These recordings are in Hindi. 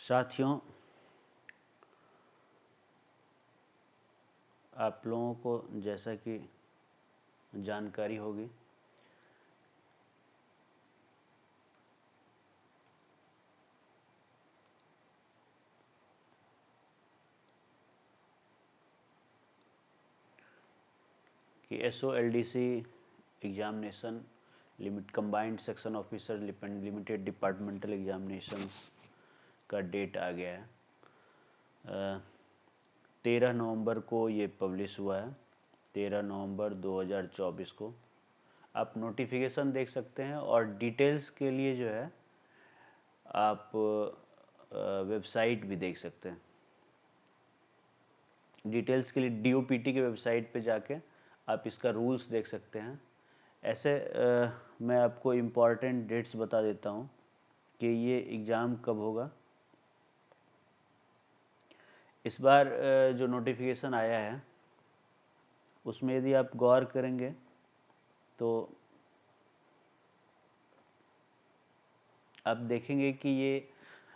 साथियों, आप लोगों को जैसा कि जानकारी होगी कि SOLDC examination combined section officer limited departmental examinations का डेट आ गया है। 13 नवंबर को ये पब्लिश हुआ है, 13 नवंबर 2024 को। आप नोटिफिकेशन देख सकते हैं और डिटेल्स के लिए जो है आप वेबसाइट भी देख सकते हैं। डिटेल्स के लिए DOPT के वेबसाइट पे जाके आप इसका रूल्स देख सकते हैं। ऐसे मैं आपको इम्पॉर्टेंट डेट्स बता देता हूँ कि ये एग्ज़ाम कब होगा। इस बार जो नोटिफिकेशन आया है उसमें यदि आप गौर करेंगे तो आप देखेंगे कि ये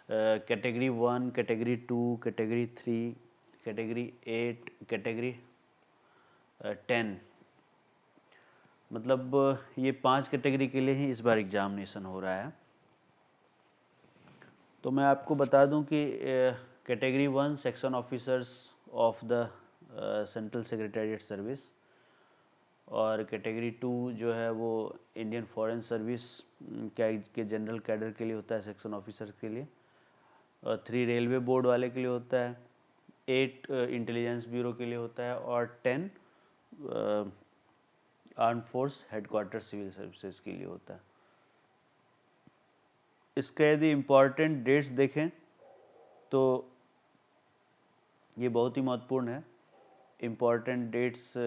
category 1, category 2, category 3, category 8, category 10, मतलब ये 5 कैटेगरी के लिए ही इस बार एग्जामिनेशन हो रहा है। तो मैं आपको बता दूं कि category 1 section officers of the central secretariat service, और कैटेगरी 2 जो है वो इंडियन फॉरेन सर्विस के जनरल कैडर के लिए होता है, सेक्शन ऑफिसर के लिए, और 3 रेलवे बोर्ड वाले के लिए होता है, 8 इंटेलिजेंस ब्यूरो के लिए होता है, और 10 arm force headquarter civil services के लिए होता है। इसका यदि इम्पॉर्टेंट डेट्स देखें तो ये बहुत ही महत्वपूर्ण है। इम्पॉर्टेंट डेट्स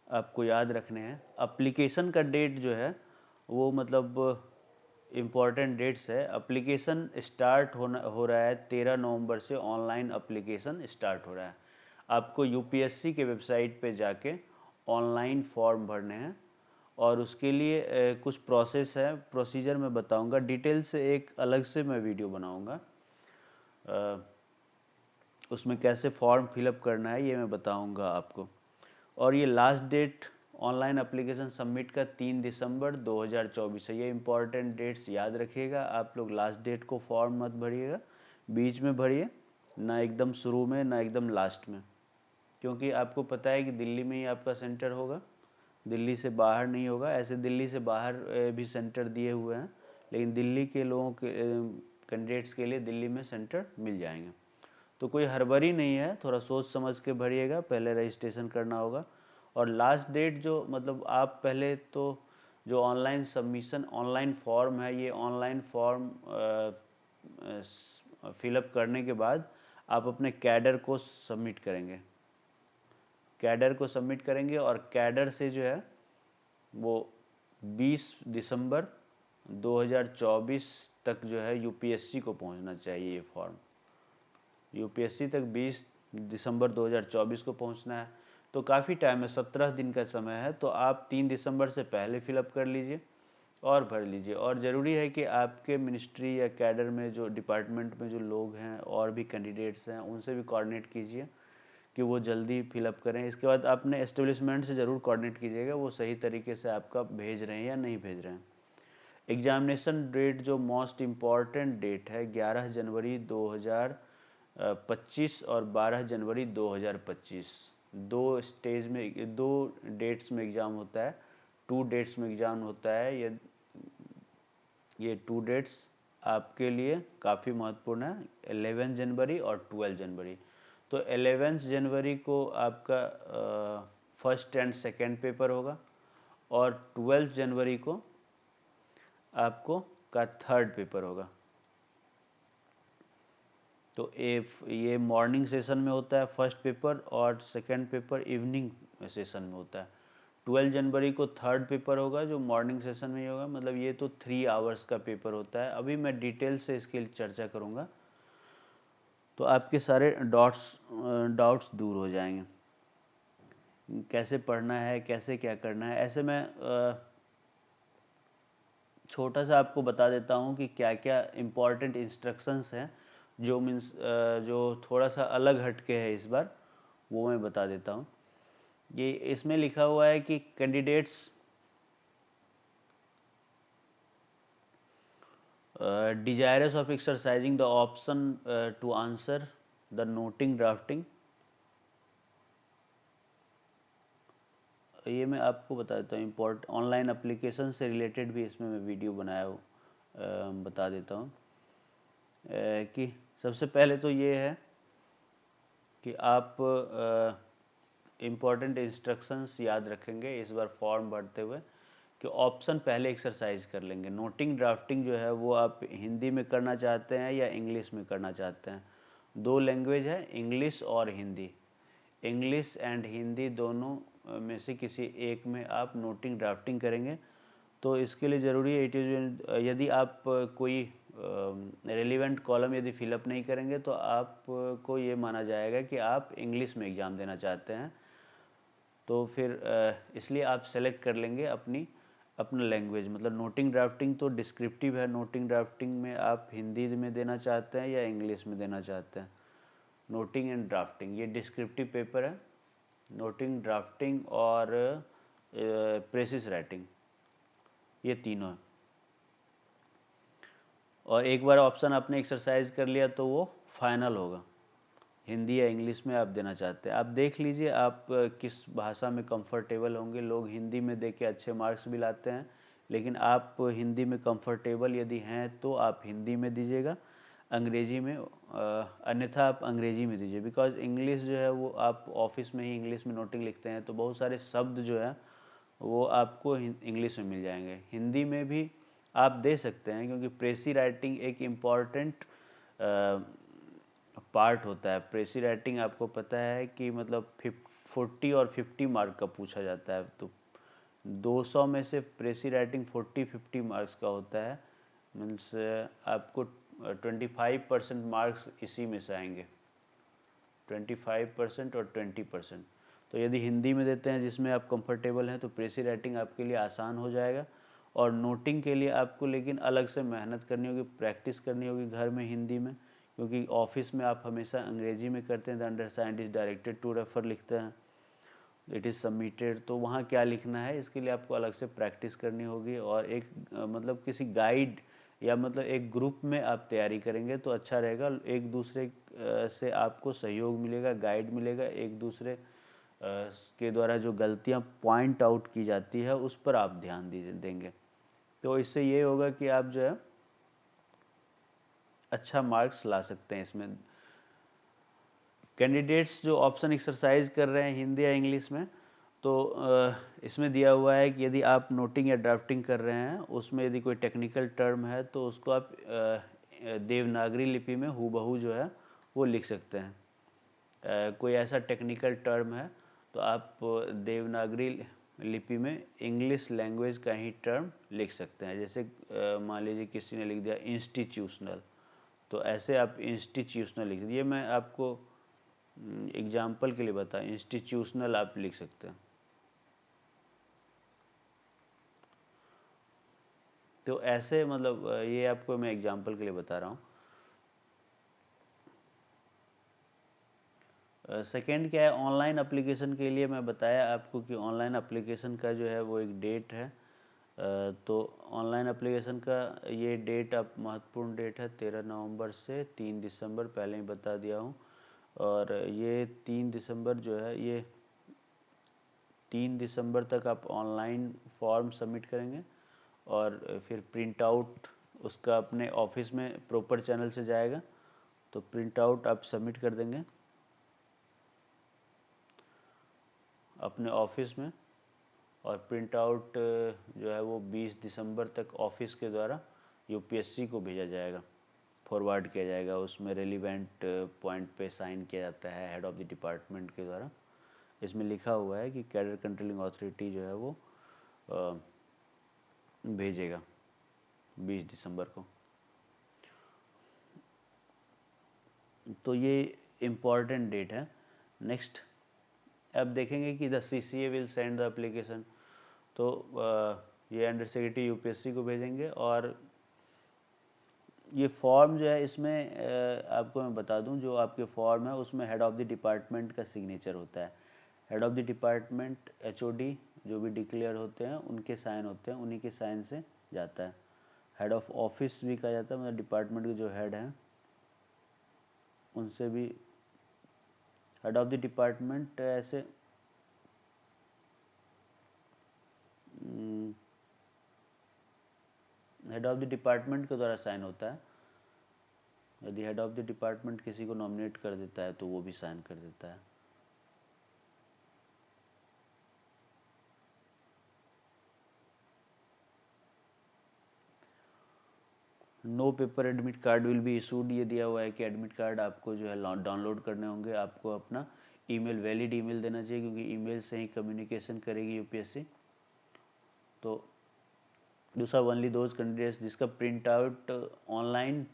आपको याद रखने हैं। एप्लीकेशन का डेट जो है वो मतलब इम्पॉर्टेंट डेट्स है। एप्लीकेशन स्टार्ट हो रहा है 13 नवंबर से। ऑनलाइन एप्लीकेशन स्टार्ट हो रहा है। आपको UPSC के वेबसाइट पे जाके ऑनलाइन फॉर्म भरने हैं और उसके लिए कुछ प्रोसेस है, प्रोसीजर मैं बताऊंगा। डिटेल से एक अलग से मैं वीडियो बनाऊंगा। उसमें कैसे फॉर्म फिलअप करना है ये मैं बताऊंगा आपको। और ये last date online application submit का 3 दिसंबर 2024 है। ये इम्पॉर्टेंट डेट्स याद रखिएगा। आप लोग लास्ट डेट को फॉर्म मत भरिएगा, बीच में भरिए, ना एकदम शुरू में ना एकदम लास्ट में, क्योंकि आपको पता है कि दिल्ली में ही आपका सेंटर होगा, दिल्ली से बाहर नहीं होगा। ऐसे दिल्ली से बाहर भी सेंटर दिए हुए हैं, लेकिन दिल्ली के लोगों के कैंडिडेट्स के लिए दिल्ली में सेंटर मिल जाएंगे। तो कोई हड़बड़ी नहीं है, थोड़ा सोच समझ के भरिएगा। पहले रजिस्ट्रेशन करना होगा। और लास्ट डेट जो मतलब आप पहले तो जो ऑनलाइन सबमिशन ऑनलाइन फॉर्म है, ये ऑनलाइन फॉर्म फिलअप करने के बाद आप अपने कैडर को सबमिट करेंगे। कैडर को सबमिट करेंगे और कैडर से जो है वो 20 दिसंबर 2024 तक जो है UPSC को पहुंचना चाहिए। ये फॉर्म UPSC तक 20 दिसंबर 2024 को पहुंचना है। तो काफ़ी टाइम है, 17 दिन का समय है। तो आप 3 दिसंबर से पहले फिलअप कर लीजिए और भर लीजिए। और ज़रूरी है कि आपके मिनिस्ट्री या कैडर में जो डिपार्टमेंट में जो लोग हैं और भी कैंडिडेट्स हैं उनसे भी कोऑर्डिनेट कीजिए कि वो जल्दी फिलअप करें। इसके बाद अपने एस्टेब्लिशमेंट से ज़रूर कोऑर्डिनेट कीजिएगा वो सही तरीके से आपका भेज रहे हैं या नहीं भेज रहे हैं। एग्जामिनेशन डेट जो मोस्ट इम्पॉर्टेंट डेट है 11 जनवरी 2025 और 12 जनवरी 2025, 2 स्टेज में 2 डेट्स में एग्ज़ाम होता है, 2 डेट्स में एग्ज़ाम होता है। ये 2 डेट्स आपके लिए काफ़ी महत्वपूर्ण है, 11 जनवरी और 12 जनवरी। तो 11 जनवरी को आपका फर्स्ट एंड सेकेंड पेपर होगा और 12 जनवरी को आपको का थर्ड पेपर होगा। तो ये मॉर्निंग सेशन में होता है फर्स्ट पेपर और सेकंड पेपर इवनिंग सेशन में होता है। 12 जनवरी को थर्ड पेपर होगा जो मॉर्निंग सेशन में ही होगा। मतलब ये तो 3 आवर्स का पेपर होता है। अभी मैं डिटेल से इसकी चर्चा करूँगा तो आपके सारे डाउट्स दूर हो जाएंगे। कैसे पढ़ना है, कैसे क्या करना है, ऐसे मैं छोटा सा आपको बता देता हूँ कि क्या क्या इम्पोर्टेंट इंस्ट्रक्शंस हैं, जो मीन्स जो थोड़ा सा अलग हटके है इस बार, वो मैं बता देता हूँ। ये इसमें लिखा हुआ है कि candidates desirous of exercising the option to answer the noting drafting। ये मैं आपको बता देता हूँ, इम्पोर्ट ऑनलाइन एप्लीकेशन से रिलेटेड भी इसमें मैं वीडियो बनाया हूँ, बता देता हूँ कि सबसे पहले तो ये है कि आप इम्पोर्टेंट इंस्ट्रक्शंस याद रखेंगे इस बार फॉर्म भरते हुए, कि ऑप्शन पहले एक्सरसाइज कर लेंगे। नोटिंग ड्राफ्टिंग जो है वो आप हिंदी में करना चाहते हैं या इंग्लिश में करना चाहते हैं। दो लैंग्वेज है, इंग्लिश और हिंदी। इंग्लिश एंड हिंदी दोनों में से किसी एक में आप नोटिंग ड्राफ्टिंग करेंगे। तो इसके लिए ज़रूरी है यदि आप कोई रेलिवेंट कॉलम यदि फिलअप नहीं करेंगे तो आपको ये माना जाएगा कि आप इंग्लिश में एग्ज़ाम देना चाहते हैं। तो फिर इसलिए आप सेलेक्ट कर लेंगे अपना लैंग्वेज। मतलब नोटिंग ड्राफ्टिंग तो डिस्क्रिप्टिव है, नोटिंग ड्राफ्टिंग में आप हिंदी में देना चाहते हैं या इंग्लिश में देना चाहते हैं। नोटिंग एंड ड्राफ्टिंग ये डिस्क्रिप्टिव पेपर है। नोटिंग, ड्राफ्टिंग और प्रेसिस राइटिंग, ये तीनों है। और एक बार ऑप्शन आपने एक्सरसाइज कर लिया तो वो फाइनल होगा, हिंदी या इंग्लिश में आप देना चाहते हैं। आप देख लीजिए आप किस भाषा में कंफर्टेबल होंगे। लोग हिंदी में दे के अच्छे मार्क्स भी लाते हैं, लेकिन आप हिंदी में कंफर्टेबल यदि हैं तो आप हिंदी में दीजिएगा, अंग्रेजी में अन्यथा आप अंग्रेजी में दीजिए। बिकॉज इंग्लिश जो है वो आप ऑफिस में ही इंग्लिश में नोटिंग लिखते हैं, तो बहुत सारे शब्द जो है वो आपको इंग्लिश में मिल जाएंगे। हिंदी में भी आप दे सकते हैं, क्योंकि प्रेसी राइटिंग एक इम्पॉर्टेंट पार्ट होता है। प्रेसी राइटिंग आपको पता है कि मतलब 40 और 50 मार्क का पूछा जाता है। तो 200 में से प्रेसी राइटिंग 40-50 मार्क्स का होता है। मीन्स आपको 25% मार्क्स इसी में से आएंगे, 25% और 20%। तो यदि हिंदी में देते हैं जिसमें आप कंफर्टेबल हैं तो प्रेसी राइटिंग आपके लिए आसान हो जाएगा। और नोटिंग के लिए आपको लेकिन अलग से मेहनत करनी होगी, प्रैक्टिस करनी होगी घर में हिंदी में, क्योंकि ऑफिस में आप हमेशा अंग्रेजी में करते हैं। The undersigned is directed to refer लिखते हैं, इट इज़ सबमिटेड, तो वहाँ क्या लिखना है इसके लिए आपको अलग से प्रैक्टिस करनी होगी। और एक मतलब किसी गाइड या मतलब एक ग्रुप में आप तैयारी करेंगे तो अच्छा रहेगा। एक दूसरे से आपको सहयोग मिलेगा, गाइड मिलेगा, एक दूसरे के द्वारा जो गलतियाँ पॉइंट आउट की जाती है उस पर आप ध्यान देंगे। तो इससे ये होगा कि आप जो है अच्छा मार्क्स ला सकते हैं इसमें। कैंडिडेट्स जो ऑप्शन एक्सरसाइज कर रहे हैं हिंदी या इंग्लिश में, तो इसमें दिया हुआ है कि यदि आप नोटिंग या ड्राफ्टिंग कर रहे हैं, उसमें यदि कोई टेक्निकल टर्म है तो उसको आप देवनागरी लिपि में हूबहू जो है वो लिख सकते हैं। कोई ऐसा टेक्निकल टर्म है तो आप देवनागरी लिपि में इंग्लिश लैंग्वेज का ही टर्म लिख सकते हैं। जैसे मान लीजिए किसी ने लिख दिया इंस्टीट्यूशनल, तो ऐसे आप इंस्टीट्यूशनल लिख दीजिए। मैं आपको एग्जाम्पल के लिए बता, इंस्टीट्यूशनल आप लिख सकते हैं। तो ऐसे मतलब ये आपको मैं एग्जाम्पल के लिए बता रहा हूँ। सेकेंड क्या है, ऑनलाइन एप्लीकेशन के लिए मैं बताया आपको कि ऑनलाइन एप्लीकेशन का जो है वो एक डेट है। तो ऑनलाइन एप्लीकेशन का ये डेट आप महत्वपूर्ण डेट है 13 नवंबर से 3 दिसंबर, पहले ही बता दिया हूँ। और ये 3 दिसंबर जो है, ये 3 दिसंबर तक आप ऑनलाइन फॉर्म सबमिट करेंगे और फिर प्रिंट आउट उसका अपने ऑफिस में प्रॉपर चैनल से जाएगा, तो प्रिंट आउट आप सबमिट कर देंगे अपने ऑफिस में। और प्रिंट आउट जो है वो 20 दिसंबर तक ऑफिस के द्वारा यूपीएससी को भेजा जाएगा, फॉरवर्ड किया जाएगा। उसमें रेलिवेंट पॉइंट पे साइन किया जाता है हेड ऑफ़ द डिपार्टमेंट के द्वारा। इसमें लिखा हुआ है कि कैडर कंट्रोलिंग अथॉरिटी जो है वो भेजेगा 20 दिसंबर को। तो ये इम्पॉर्टेंट डेट है। नेक्स्ट अब देखेंगे कि the CCA will send the application. तो ये अंडर सेक्रेटरी यूपीएससी को भेजेंगे। और ये फॉर्म जो है इसमें आपको मैं बता दूं, जो आपके फॉर्म है उसमें हेड ऑफ़ द डिपार्टमेंट का सिग्नेचर होता है। Head of the department HOD जो भी डिक्लेयर होते हैं उनके साइन होते हैं, उन्हीं के साइन से जाता है। हेड ऑफ ऑफिस भी कहा जाता है, मतलब डिपार्टमेंट के जो हेड हैं उनसे भी। हेड ऑफ़ द डिपार्टमेंट ऐसे हेड ऑफ़ द डिपार्टमेंट के द्वारा साइन होता है। यदि हेड ऑफ़ द डिपार्टमेंट किसी को नॉमिनेट कर देता है तो वो भी साइन कर देता है। No paper admit card will be issued, ये दिया हुआ है कि एडमिट कार्ड आपको जो है डाउनलोड करने होंगे। आपको अपना ईमेल, वैलिड ईमेल देना चाहिए, क्योंकि ईमेल से ही कम्युनिकेशन करेगी यूपीएससी। तो दूसरा, ओनली दोज कैंडिडेट्स जिसका प्रिंट आउट ऑनलाइन,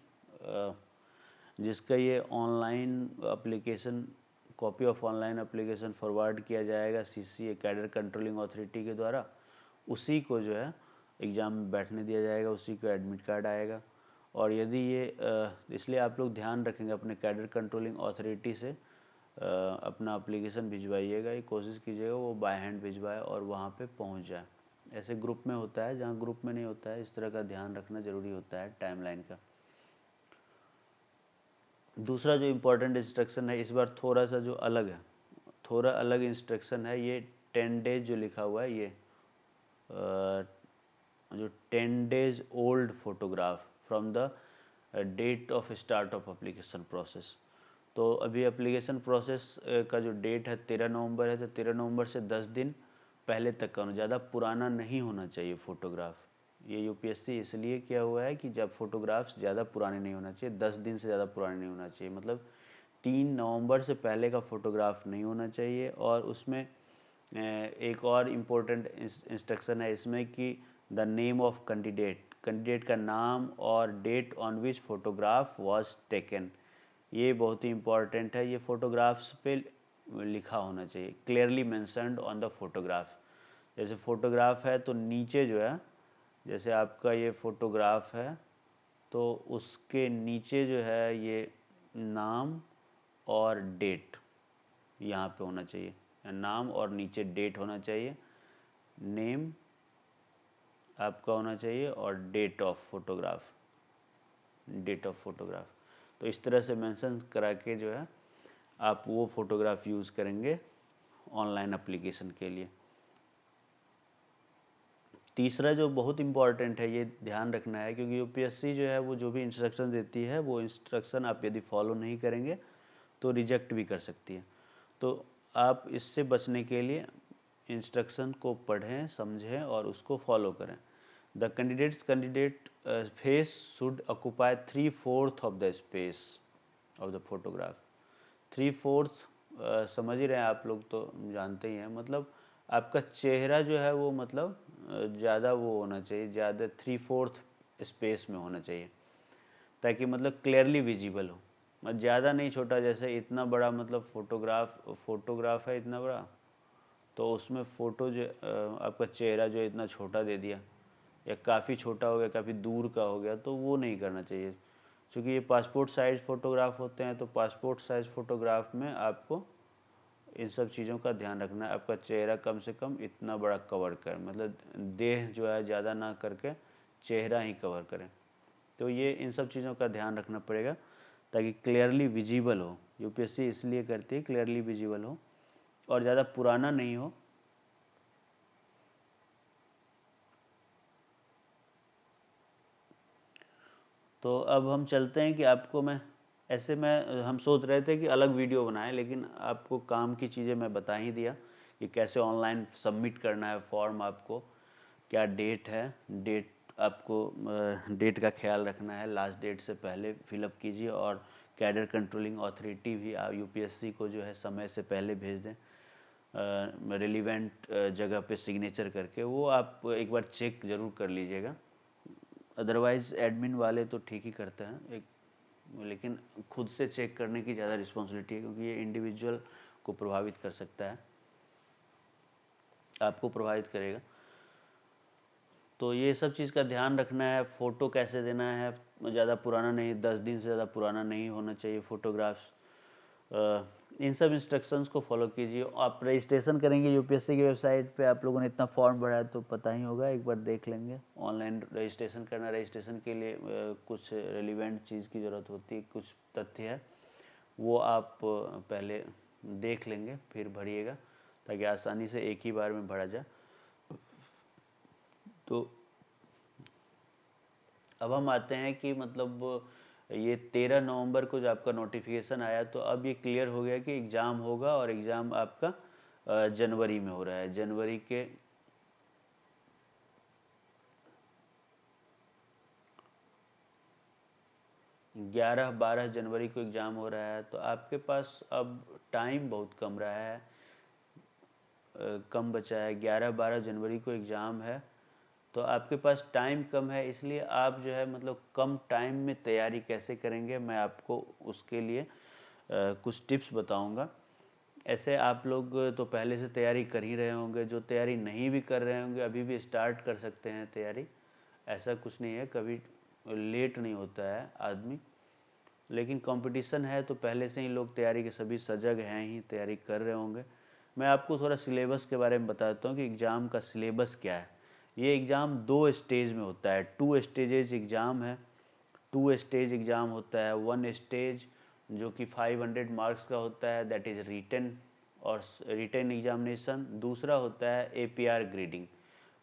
जिसका ये online application, copy of online application forward किया जाएगा सीसीए कैडर कंट्रोलिंग अथॉरिटी के द्वारा, उसी को जो है एग्ज़ाम में बैठने दिया जाएगा, उसी को एडमिट कार्ड आएगा। और यदि ये इसलिए आप लोग ध्यान रखेंगे अपने कैडर कंट्रोलिंग अथॉरिटी से अपना एप्लीकेशन भिजवाइएगा, ये कोशिश कीजिएगा वो बाय हैंड भिजवाए और वहाँ पे पहुँच जाए। ऐसे ग्रुप में होता है, जहाँ ग्रुप में नहीं होता है, इस तरह का ध्यान रखना ज़रूरी होता है टाइमलाइन का। दूसरा जो इम्पोर्टेंट इंस्ट्रक्शन है इस बार थोड़ा सा जो अलग है, थोड़ा अलग इंस्ट्रक्शन है, ये 10 डेज जो लिखा हुआ है, ये जो 10 days old photograph from the date of start of application process. तो अभी एप्लीकेशन प्रोसेस का जो डेट है 13 नवंबर है, तो 13 नवंबर से 10 दिन पहले तक का होना, ज़्यादा पुराना नहीं होना चाहिए फ़ोटोग्राफ। ये यूपीएससी इसलिए किया हुआ है कि जब फोटोग्राफ्स ज़्यादा पुराने नहीं होना चाहिए, 10 दिन से ज़्यादा पुराने नहीं होना चाहिए, मतलब 3 नवंबर से पहले का फ़ोटोग्राफ नहीं होना चाहिए। और उसमें एक और इम्पोर्टेंट इंस्ट्रक्शन है इसमें कि the name of candidate, candidate का नाम और date on which photograph was taken, ये बहुत ही इम्पॉर्टेंट है। ये फोटोग्राफ्स पे लिखा होना चाहिए, clearly mentioned on the photograph. जैसे फोटोग्राफ है तो नीचे जो है, जैसे आपका ये फोटोग्राफ है तो उसके नीचे जो है ये नाम और डेट यहाँ पे होना चाहिए, नाम और नीचे डेट होना चाहिए। नेम आपका होना चाहिए और date of photograph, date of photograph. तो इस तरह से मेंशन करा के जो है आप वो फ़ोटोग्राफ यूज़ करेंगे ऑनलाइन एप्लीकेशन के लिए। तीसरा जो बहुत इम्पॉर्टेंट है, ये ध्यान रखना है, क्योंकि यूपीएससी जो है वो जो भी इंस्ट्रक्शन देती है वो इंस्ट्रक्शन आप यदि फॉलो नहीं करेंगे तो रिजेक्ट भी कर सकती है। तो आप इससे बचने के लिए इंस्ट्रक्शन को पढ़ें, समझें और उसको फॉलो करें। The candidate face should occupy 3/4 of the space of the photograph. 3/4 समझ ही रहे हैं आप लोग, तो जानते ही हैं, मतलब आपका चेहरा जो है वो मतलब ज़्यादा वो होना चाहिए, ज़्यादा 3/4 स्पेस में होना चाहिए, ताकि मतलब क्लियरली विजिबल हो। ज़्यादा नहीं छोटा, जैसे इतना बड़ा मतलब फोटोग्राफ है इतना बड़ा, तो उसमें फ़ोटो जो आपका चेहरा जो इतना छोटा दे दिया, या काफ़ी छोटा हो गया, काफ़ी दूर का हो गया, तो वो नहीं करना चाहिए। क्योंकि ये पासपोर्ट साइज़ फ़ोटोग्राफ होते हैं, तो पासपोर्ट साइज़ फ़ोटोग्राफ में आपको इन सब चीज़ों का ध्यान रखना है। आपका चेहरा कम से कम इतना बड़ा कवर कर, मतलब देह जो है ज़्यादा ना करके चेहरा ही कवर करें। तो ये इन सब चीज़ों का ध्यान रखना पड़ेगा ताकि क्लियरली विजिबल हो। यूपीएससी इसलिए करती है क्लियरली विजिबल हो और ज़्यादा पुराना नहीं हो। तो अब हम चलते हैं कि आपको मैं ऐसे मैं हम सोच रहे थे कि अलग वीडियो बनाएं, लेकिन आपको काम की चीज़ें मैं बता ही दिया कि कैसे ऑनलाइन सबमिट करना है फॉर्म, आपको क्या डेट है, डेट आपको डेट का ख्याल रखना है, लास्ट डेट से पहले फिलअप कीजिए। और कैडर कंट्रोलिंग अथॉरिटी भी आप यूपीएससी को जो है समय से पहले भेज दें, रिलीवेंट जगह पे सिग्नेचर करके, वो आप एक बार चेक ज़रूर कर लीजिएगा। अदरवाइज़ एडमिन वाले तो ठीक ही करते हैं एक, लेकिन खुद से चेक करने की ज़्यादा रिस्पॉन्सिबिलिटी है, क्योंकि ये इंडिविजुअल को प्रभावित कर सकता है, आपको प्रभावित करेगा। तो ये सब चीज़ का ध्यान रखना है। फ़ोटो कैसे देना है, ज़्यादा पुराना नहीं, 10 दिन से ज़्यादा पुराना नहीं होना चाहिए फ़ोटोग्राफ्स। इन सब इंस्ट्रक्शंस को फॉलो कीजिए। आप रजिस्ट्रेशन करेंगे यूपीएससी की वेबसाइट पे, आप लोगों ने इतना फॉर्म भरा है तो पता ही होगा, एक बार देख लेंगे। ऑनलाइन रजिस्ट्रेशन करना, रजिस्ट्रेशन के लिए कुछ रिलेवेंट चीज़ की ज़रूरत होती है, कुछ तथ्य है वो आप पहले देख लेंगे फिर भरिएगा, ताकि आसानी से एक ही बार में भरा जाए। तो अब हम आते हैं कि मतलब ये 13 नवंबर को जो आपका नोटिफिकेशन आया, तो अब ये क्लियर हो गया कि एग्ज़ाम होगा, और एग्ज़ाम आपका जनवरी में हो रहा है। जनवरी के 11-12 जनवरी को एग्ज़ाम हो रहा है। तो आपके पास अब टाइम बहुत कम रहा है, कम बचा है। 11-12 जनवरी को एग्ज़ाम है, तो आपके पास टाइम कम है, इसलिए आप जो है मतलब कम टाइम में तैयारी कैसे करेंगे, मैं आपको उसके लिए कुछ टिप्स बताऊंगा। ऐसे आप लोग तो पहले से तैयारी कर ही रहे होंगे, जो तैयारी नहीं भी कर रहे होंगे अभी भी स्टार्ट कर सकते हैं तैयारी। ऐसा कुछ नहीं है, कभी लेट नहीं होता है आदमी। लेकिन कंपटीशन है तो पहले से ही लोग तैयारी के सभी सजग हैं ही, तैयारी कर रहे होंगे। मैं आपको थोड़ा सिलेबस के बारे में बताता हूँ कि एग्ज़ाम का सिलेबस क्या है। ये एग्ज़ाम 2 स्टेज में होता है, 2 स्टेजेज एग्ज़ाम है। 2 स्टेज एग्ज़ाम होता है। 1 स्टेज जो कि 500 मार्क्स का होता है, दैट इज़ रिटन और रिटन एग्जामिनेशन। दूसरा होता है एपीआर ग्रेडिंग,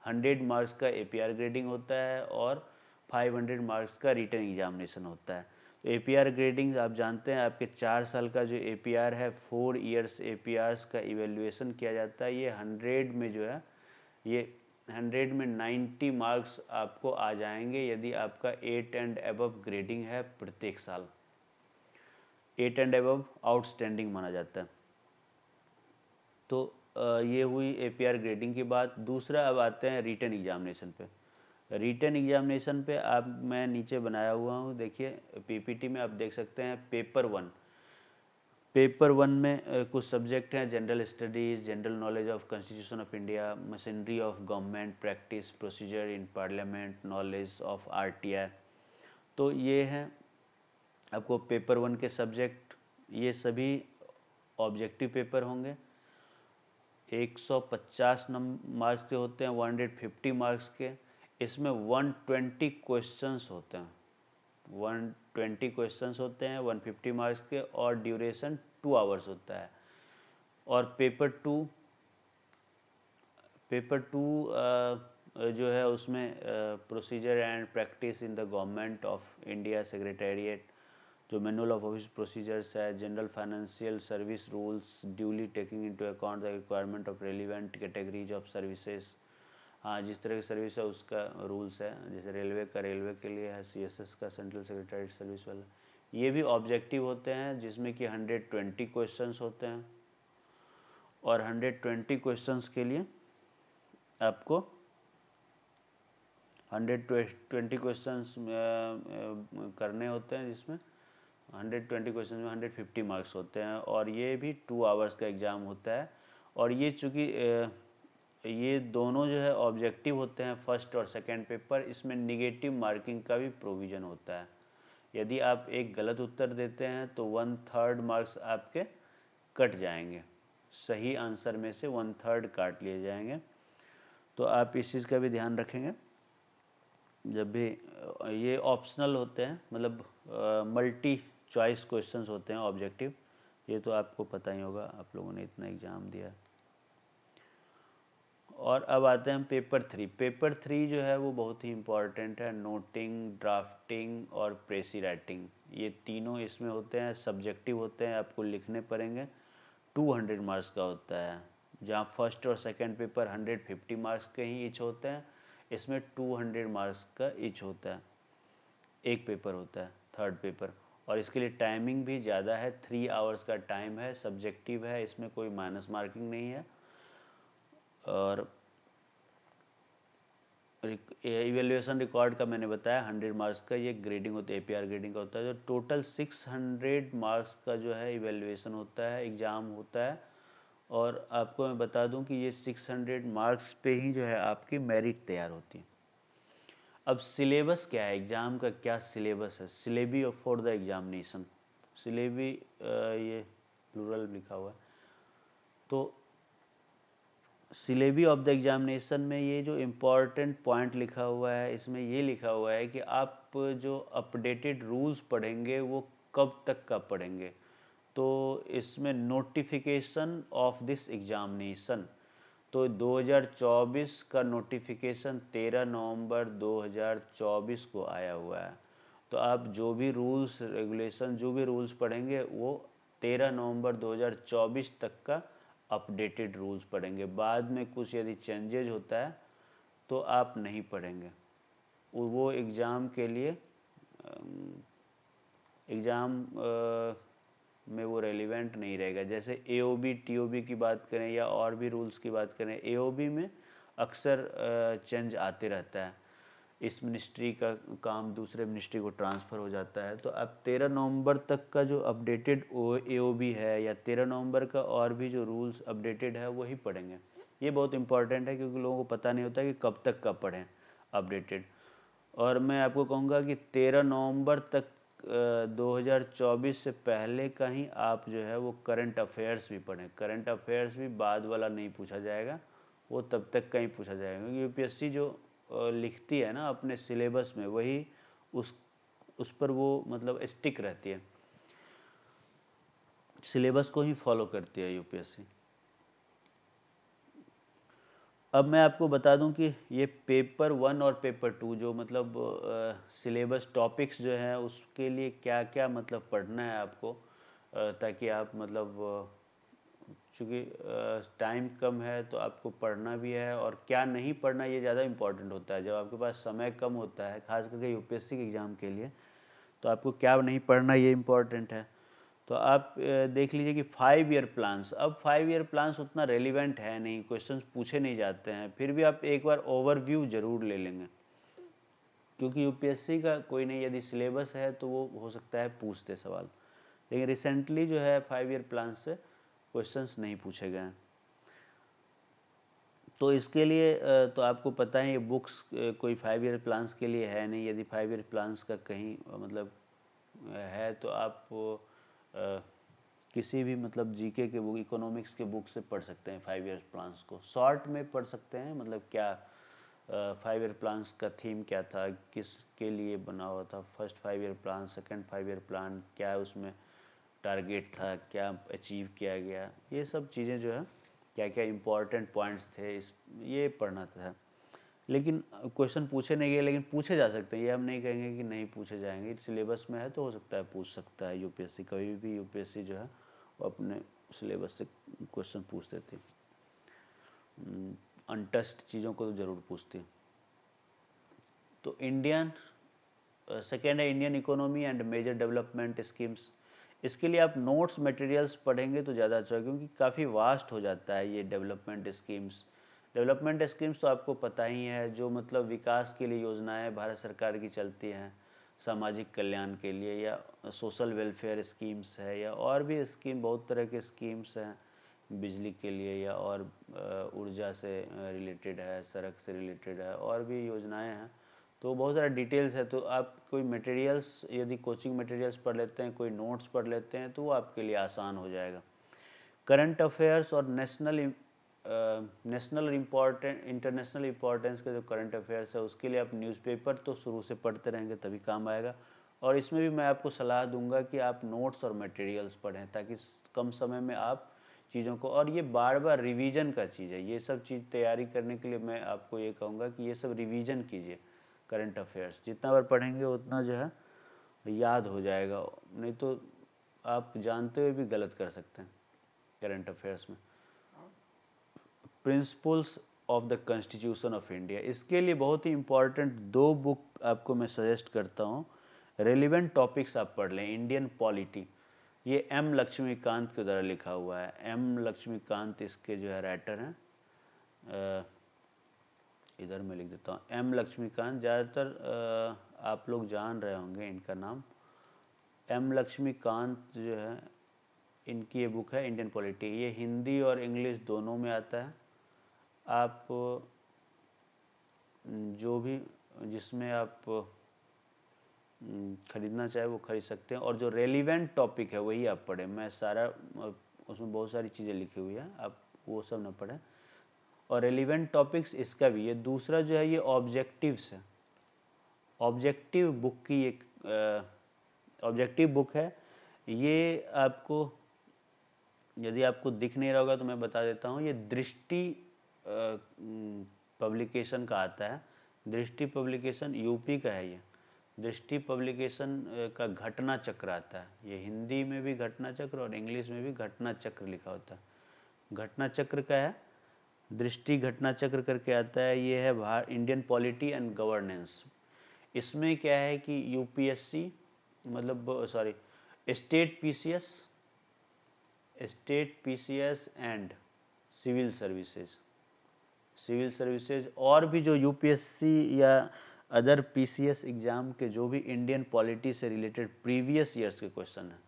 100 मार्क्स का एपीआर ग्रेडिंग होता है और 500 मार्क्स का रिटन एग्जामिनेशन होता है। तो एपीआर ग्रेडिंग आप जानते हैं, आपके 4 साल का जो एपीआर है, 4 ईयर्स एपीआर्स का इवेल्युएशन किया जाता है। ये 100 में जो है, ये 100 में 90 मार्क्स आपको आ जाएंगे यदि आपका 8 एंड अबव ग्रेडिंग है प्रत्येक साल। 8 एंड अबव आउटस्टैंडिंग माना जाता है। तो ये हुई एपीआर ग्रेडिंग की बात। दूसरा अब आते हैं रिटन एग्जामिनेशन पे। रिटन एग्जामिनेशन पे आप, मैं नीचे बनाया हुआ हूँ, देखिए पीपीटी में आप देख सकते हैं पेपर 1। पेपर 1 में कुछ सब्जेक्ट हैं, general studies, general knowledge of constitution of India, machinery of government, practice, procedure in parliament, knowledge of RTI. तो ये हैं आपको पेपर 1 के सब्जेक्ट। ये सभी ऑब्जेक्टिव पेपर होंगे, 150 मार्क्स के होते हैं, 150 मार्क्स के। इसमें 120 क्वेश्चंस होते हैं, 120 क्वेश्चंस होते हैं 150 मार्क्स के, और ड्यूरेशन 2 आवर्स होता है। और पेपर टू जो है उसमें procedure and practice in the government of India secretariat, जो मैनुअल ऑफ ऑफिस प्रोसीजर्स है, general financial service rules duly taking into account the requirement of relevant categories of services. हाँ, जिस तरह की सर्विस है उसका रूल्स है, जैसे रेलवे का, रेलवे के लिए है, सीएसएस का, सेंट्रल सेक्रेटरीट सर्विस वाला। ये भी ऑब्जेक्टिव होते हैं, जिसमें कि 120 क्वेश्चंस होते हैं। और 120 क्वेश्चंस के लिए आपको 120 क्वेश्चंस करने होते हैं, जिसमें 120 क्वेश्चन में 150 मार्क्स होते हैं, और ये भी 2 आवर्स का एग्ज़ाम होता है। और ये चूँकि ये दोनों जो है ऑब्जेक्टिव होते हैं, फर्स्ट और सेकंड पेपर, इसमें निगेटिव मार्किंग का भी प्रोविज़न होता है। यदि आप एक गलत उत्तर देते हैं तो 1/3 मार्क्स आपके कट जाएंगे, सही आंसर में से 1/3 काट लिए जाएंगे। तो आप इस चीज़ का भी ध्यान रखेंगे जब भी। ये ऑप्शनल होते हैं, मतलब मल्टी चॉइस क्वेश्चंस होते हैं ऑब्जेक्टिव। ये तो आपको पता ही होगा, आप लोगों ने इतना एग्ज़ाम दिया। और अब आते हैं हम पेपर 3। पेपर 3 जो है वो बहुत ही इम्पॉर्टेंट है। नोटिंग, ड्राफ्टिंग और प्रेसी राइटिंग, ये तीनों इसमें होते हैं, सब्जेक्टिव होते हैं, आपको लिखने पड़ेंगे। 200 मार्क्स का होता है, जहाँ फर्स्ट और सेकंड पेपर 150 मार्क्स के ही ईच होते हैं, इसमें 200 मार्क्स का ईच होता है। एक पेपर होता है, थर्ड पेपर। और इसके लिए टाइमिंग भी ज़्यादा है, 3 आवर्स का टाइम है, सब्जेक्टिव है, इसमें कोई माइनस मार्किंग नहीं है। और इवेल्युएशन रिकॉर्ड का मैंने बताया 100 मार्क्स का, ये ग्रेडिंग होता है, एपीआर ग्रेडिंग का होता है। जो टोटल 600 मार्क्स का जो है इवेल्युएशन होता है, एग्ज़ाम होता है। और आपको मैं बता दूं कि ये 600 मार्क्स पे ही जो है आपकी मेरिट तैयार होती है। अब सिलेबस क्या है, एग्ज़ाम का क्या सिलेबस है, syllable for the examination, syllable ये प्लूरल लिखा हुआ है, तो सिलेबी ऑफ द एग्जामिनेशन में ये जो इम्पॉर्टेंट पॉइंट लिखा हुआ है, इसमें ये लिखा हुआ है कि आप जो अपडेटेड रूल्स पढ़ेंगे वो कब तक का पढ़ेंगे। तो इसमें नोटिफिकेशन ऑफ दिस एग्जामिनेशन, तो 2024 का नोटिफिकेशन 13 नवंबर 2024 को आया हुआ है। तो आप जो भी रूल्स रेगुलेशन जो भी रूल्स पढ़ेंगे वो 13 नवंबर 2024 तक का अपडेटेड रूल्स पढ़ेंगे। बाद में कुछ यदि चेंजेज होता है तो आप नहीं पढ़ेंगे, वो एग्ज़ाम के लिए एग्ज़ाम में वो रेलिवेंट नहीं रहेगा। जैसे एओबी टीओबी की बात करें या और भी रूल्स की बात करें, एओबी में अक्सर चेंज आते रहता है, इस मिनिस्ट्री का काम दूसरे मिनिस्ट्री को ट्रांसफ़र हो जाता है। तो अब 13 नवंबर तक का जो अपडेटेड एओबी है या 13 नवंबर का और भी जो रूल्स अपडेटेड है वही पढ़ेंगे। ये बहुत इंपॉर्टेंट है क्योंकि लोगों को पता नहीं होता कि कब तक का पढ़ें अपडेटेड। और मैं आपको कहूँगा कि 13 नवंबर तक 2024 से पहले का ही आप जो है वो करंट अफेयर्स भी पढ़ें। करंट अफेयर्स भी बाद वाला नहीं पूछा जाएगा, वो तब तक का ही पूछा जाएगा, क्योंकि यूपीएससी जो लिखती है ना अपने सिलेबस में, वही उस पर वो मतलब स्टिक रहती है, सिलेबस को ही फॉलो करती है यूपीएससी। अब मैं आपको बता दूं कि ये पेपर 1 और पेपर 2 जो मतलब सिलेबस टॉपिक्स जो हैं उसके लिए क्या क्या मतलब पढ़ना है आपको, ताकि आप मतलब चूँकि टाइम कम है तो आपको पढ़ना भी है, और क्या नहीं पढ़ना ये ज़्यादा इम्पोर्टेंट होता है। जब आपके पास समय कम होता है खास करके यूपीएससी के एग्ज़ाम के लिए, तो आपको क्या नहीं पढ़ना ये इम्पोर्टेंट है। तो आप देख लीजिए कि 5 ईयर प्लान्स, अब 5 ईयर प्लान्स उतना रेलिवेंट है नहीं, क्वेश्चंस पूछे नहीं जाते हैं, फिर भी आप एक बार ओवरव्यू ज़रूर ले लेंगे, क्योंकि यूपीएससी का कोई नहीं, यदि सिलेबस है तो वो हो सकता है पूछ दे सवाल, लेकिन रिसेंटली जो है 5 ईयर प्लान से क्वेश्चंस नहीं पूछे गए हैं। तो इसके लिए तो आपको पता है ये बुक्स कोई 5 ईयर प्लान्स के लिए है नहीं। यदि 5 ईयर प्लान्स का कहीं मतलब है तो आप किसी भी मतलब जीके के बुक, इकोनॉमिक्स के बुक से पढ़ सकते हैं 5 ईयर प्लान्स को, शॉर्ट में पढ़ सकते हैं। मतलब क्या 5 ईयर प्लान्स का थीम क्या था, किसके लिए बना हुआ था, first 5 year plan, second 5 year plan, क्या उसमें टारगेट था, क्या अचीव किया गया, ये सब चीज़ें जो है क्या क्या इम्पोर्टेंट पॉइंट्स थे, इस ये पढ़ना था। लेकिन क्वेश्चन पूछे नहीं गए, लेकिन पूछे जा सकते हैं, ये हम नहीं कहेंगे कि नहीं पूछे जाएंगे। सिलेबस में है तो हो सकता है पूछ सकता है यूपीएससी, कभी भी यूपीएससी जो है वो अपने सिलेबस से क्वेश्चन पूछ देती है, अनटस्ट चीज़ों को तो ज़रूर पूछती है। तो इंडियन सेकेंड है Indian economy and major development schemes. इसके लिए आप नोट्स मटेरियल्स पढ़ेंगे तो ज़्यादा अच्छा है, क्योंकि काफ़ी वास्ट हो जाता है ये डेवलपमेंट स्कीम्स। डेवलपमेंट स्कीम्स तो आपको पता ही है, जो मतलब विकास के लिए योजनाएं भारत सरकार की चलती हैं, सामाजिक कल्याण के लिए, या सोशल वेलफेयर स्कीम्स है, या और भी स्कीम, बहुत तरह के स्कीम्स हैं बिजली के लिए, या और ऊर्जा से रिलेटेड है, सड़क से रिलेटेड है, और भी योजनाएं हैं। तो बहुत सारा डिटेल्स है, तो आप कोई मटेरियल्स यदि कोचिंग मटेरियल्स पढ़ लेते हैं, कोई नोट्स पढ़ लेते हैं, तो वो आपके लिए आसान हो जाएगा। करंट अफेयर्स और नेशनल इम्पोर्टेंट इंटरनेशनल इम्पोर्टेंस के जो करंट अफेयर्स है उसके लिए आप न्यूज़पेपर तो शुरू से पढ़ते रहेंगे तभी काम आएगा। और इसमें भी मैं आपको सलाह दूंगा कि आप नोट्स और मटेरियल्स पढ़ें, ताकि कम समय में आप चीज़ों को, और ये बार बार रिवीजन का चीज़ है, ये सब चीज़ तैयारी करने के लिए मैं आपको ये कहूँगा कि ये सब रिवीजन कीजिए। करंट अफेयर्स जितना बार पढ़ेंगे उतना जो है याद हो जाएगा, नहीं तो आप जानते हुए भी गलत कर सकते हैं करंट अफेयर्स में। Principles of the constitution of India, इसके लिए बहुत ही इम्पॉर्टेंट 2 बुक आपको मैं सजेस्ट करता हूँ। रेलिवेंट टॉपिक्स आप पढ़ लें, इंडियन पॉलिटी, ये एम लक्ष्मीकांत के द्वारा लिखा हुआ है। एम लक्ष्मीकांत इसके जो है राइटर हैं, इधर मैं लिख देता हूँ, एम लक्ष्मीकांत। ज़्यादातर आप लोग जान रहे होंगे इनका नाम। एम लक्ष्मीकांत जो है, इनकी ये बुक है इंडियन पॉलिटी, ये हिंदी और इंग्लिश दोनों में आता है। आप जो भी जिसमें आप खरीदना चाहे वो खरीद सकते हैं, और जो रेलिवेंट टॉपिक है वही आप पढ़ें। मैं सारा उसमें बहुत सारी चीज़ें लिखी हुई हैं, आप वो सब ना पढ़ें। और रेलिवेंट टॉपिक्स इसका भी, ये दूसरा जो है ये ऑब्जेक्टिव्स है, ऑब्जेक्टिव बुक की एक ऑब्जेक्टिव बुक है। ये आपको, यदि आपको दिख नहीं रहा होगा तो मैं बता देता हूँ, ये दृष्टि पब्लिकेशन का आता है। दृष्टि पब्लिकेशन यूपी का है। ये दृष्टि पब्लिकेशन का घटना चक्र आता है। ये हिंदी में भी घटना चक्र और इंग्लिश में भी घटना चक्र लिखा होता है। घटना चक्र का है, दृष्टि घटना चक्र करके आता है। ये है इंडियन पॉलिटी एंड गवर्नेंस। इसमें क्या है कि यूपीएससी मतलब state PCS, state PCS and civil services, civil services और भी जो यूपीएससी या अदर पीसीएस एग्जाम के जो भी इंडियन पॉलिटी से रिलेटेड प्रीवियस ईयर्स के क्वेश्चन हैं,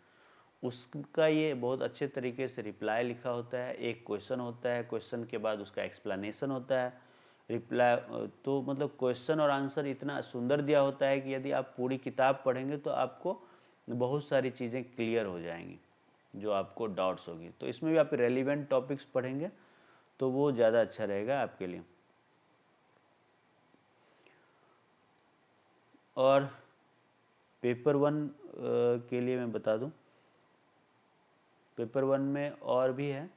उसका ये बहुत अच्छे तरीके से रिप्लाई लिखा होता है। एक क्वेश्चन होता है, क्वेश्चन के बाद उसका एक्सप्लेनेशन होता है, रिप्लाई। तो मतलब क्वेश्चन और आंसर इतना सुंदर दिया होता है कि यदि आप पूरी किताब पढ़ेंगे तो आपको बहुत सारी चीज़ें क्लियर हो जाएंगी जो आपको डाउट्स होगी। तो इसमें भी आप रेलिवेंट टॉपिक्स पढ़ेंगे तो वो ज़्यादा अच्छा रहेगा आपके लिए। और पेपर 1 के लिए मैं बता दूं, पेपर 1 में और भी है